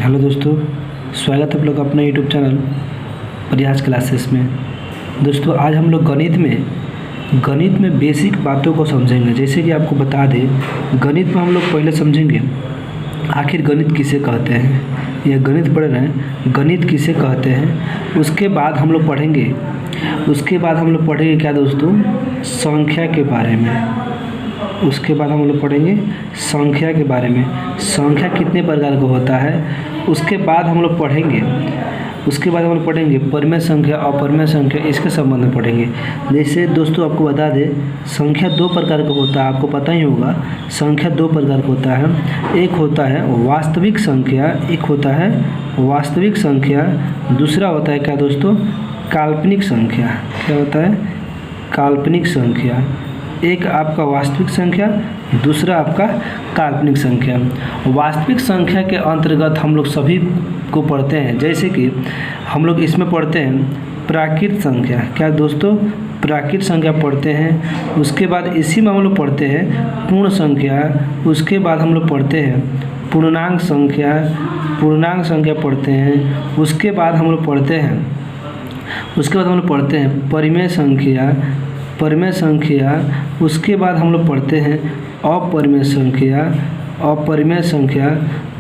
Hello दोस्तों, स्वागत है आप लोग अपने यूट्यूब चैनल प्रयास क्लासेस में। दोस्तों आज हम लोग गणित में बेसिक बातों को समझेंगे। जैसे कि आपको बता दें, गणित में हम लोग पहले समझेंगे आखिर गणित किसे कहते हैं। यह गणित पढ़ रहे हैं, गणित किसे कहते हैं। उसके बाद हम लोग पढ़ेंगे क्या दोस्तों, संख्या के बारे में। उसके बाद हम लोग पढ़ेंगे संख्या के बारे में, संख्या कितने प्रकार का होता है। उसके बाद हम लोग पढ़ेंगे परिमेय संख्या, अपरिमेय संख्या, इसके संबंध में पढ़ेंगे। जैसे दोस्तों आपको बता दें, संख्या दो प्रकार का होता है, आपको पता ही होगा। संख्या दो प्रकार का होता है, एक होता है वास्तविक संख्या, दूसरा होता है क्या दोस्तों, काल्पनिक संख्या। क्या होता है, काल्पनिक संख्या। एक आपका वास्तविक संख्या, दूसरा आपका काल्पनिक संख्या। वास्तविक संख्या के अंतर्गत हम लोग सभी को पढ़ते हैं। जैसे कि हम लोग इसमें पढ़ते हैं प्राकृत संख्या। क्या दोस्तों, प्राकृत संख्या पढ़ते हैं। उसके बाद इसी में हम लोग पढ़ते हैं पूर्ण संख्या। उसके बाद हम लोग पढ़ते हैं पूर्णांक संख्या पढ़ते हैं। उसके बाद हम लोग पढ़ते हैं परिमेय संख्या। उसके बाद हम लोग पढ़ते हैं अपरिमेय संख्या।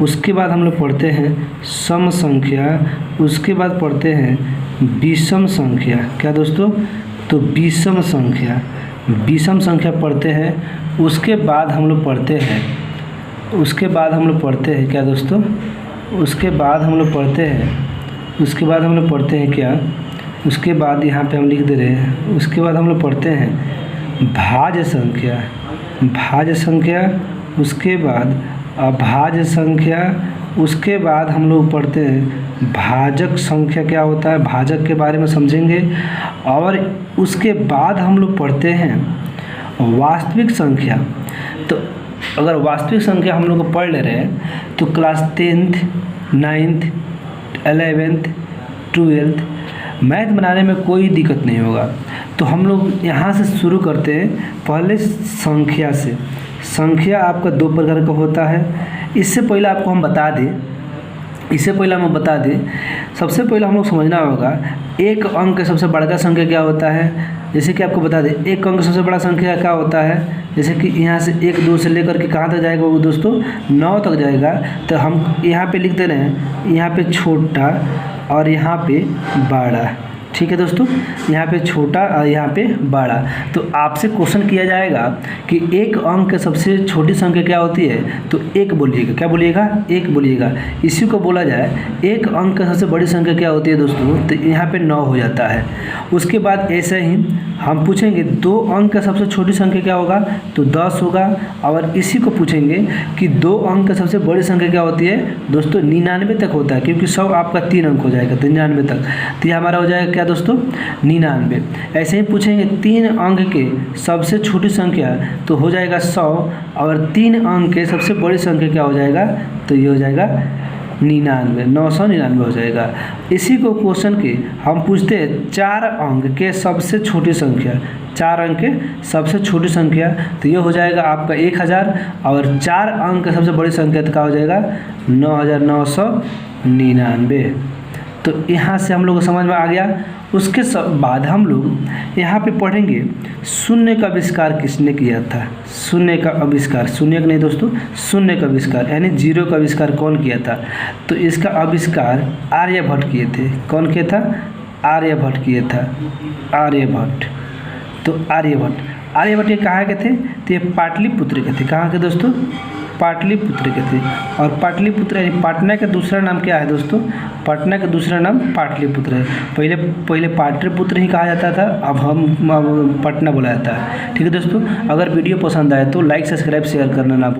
उसके बाद हम लोग पढ़ते हैं सम संख्या। उसके बाद पढ़ते हैं विषम संख्या। क्या दोस्तों, तो विषम संख्या पढ़ते हैं। उसके बाद हम लोग पढ़ते हैं क्या दोस्तों, उसके बाद हम लोग पढ़ते हैं क्या, उसके बाद यहाँ पे हम लिख दे रहे हैं। उसके बाद हम लोग पढ़ते हैं भाज्य संख्या। उसके बाद अभाज्य संख्या। उसके बाद हम लोग पढ़ते हैं भाजक संख्या। क्या होता है, भाजक के बारे में समझेंगे। और उसके बाद हम लोग पढ़ते हैं वास्तविक संख्या। तो अगर वास्तविक संख्या हम लोग को पढ़ ले रहे हैं तो class 10th 9th 11th 12th math बनाने में कोई दिक्कत नहीं होगा। तो हम लोग यहाँ से शुरू करते हैं पहले संख्या से। संख्या आपका दो प्रकार का होता है। इससे पहले हम बता दें, सबसे पहले हम लोग समझना होगा एक अंक का सबसे बड़ा संख्या क्या होता है। जैसे कि आपको बता दें, एक अंक का सबसे बड़ा संख्या क्या होता है। जैसे कि यहाँ से 1 2 से लेकर के कहाँ तक जाएगा वो दोस्तों, 9 तक जाएगा। तो हम यहाँ पे लिख दे रहे हैं, यहाँ पे छोटा और यहाँ पे बड़ा। ठीक है दोस्तों, यहाँ पे छोटा और यहाँ पे बड़ा। तो आपसे क्वेश्चन किया जाएगा कि एक अंक की सबसे छोटी संख्या क्या होती है, तो 1 बोलिएगा। क्या बोलिएगा, 1 बोलिएगा। इसी को बोला जाए एक अंक की सबसे बड़ी संख्या क्या होती है दोस्तों, तो यहाँ पे 9 हो जाता है। उसके बाद ऐसे ही हम पूछेंगे 2 अंक का सबसे छोटी संख्या क्या होगा, तो 10 होगा। और इसी को पूछेंगे कि 2 अंक का सबसे बड़ी संख्या क्या होती है दोस्तों, 99 तक होता है, क्योंकि 100 आपका 3 अंक हो जाएगा, तो 99 तक। तो ये हमारा हो जाएगा क्या दोस्तों, 99। ऐसे ही पूछेंगे 3 अंक के सबसे छोटी संख्या, तो हो जाएगा 100। और 3 अंक के सबसे बड़ी संख्या क्या हो जाएगा, तो ये हो जाएगा 99, 999 हो जाएगा। इसी को क्वेश्चन के हम पूछते हैं 4 अंक के सबसे छोटी संख्या, 4 अंक के सबसे छोटी संख्या, तो ये हो जाएगा आपका 1000। और 4 अंक का सबसे बड़ी संख्या तो क्या हो जाएगा, 9999। तो यहाँ से हम लोग को समझ में आ गया। उसके बाद हम लोग यहाँ पे पढ़ेंगे शून्य का आविष्कार किसने किया था। शून्य का आविष्कार, शून्य का नहीं दोस्तों, शून्य का आविष्कार यानी जीरो का आविष्कार कौन किया था, तो इसका आविष्कार आर्यभट्ट किए थे। कौन किया था, आर्यभट्ट किए था, आर्यभट्ट। तो आर्यभट्ट ये कहाँ के थे, तो ये पाटलिपुत्र के थे। कहाँ के दोस्तों, पाटलिपुत्र के थे। और पाटलिपुत्र यानी पटना का दूसरा नाम क्या है दोस्तों, पटना का दूसरा नाम पाटलिपुत्र है। पहले पाटलिपुत्र ही कहा जाता था, अब पटना बोला जाता है। ठीक है दोस्तों, अगर वीडियो पसंद आए तो लाइक सब्सक्राइब शेयर करना ना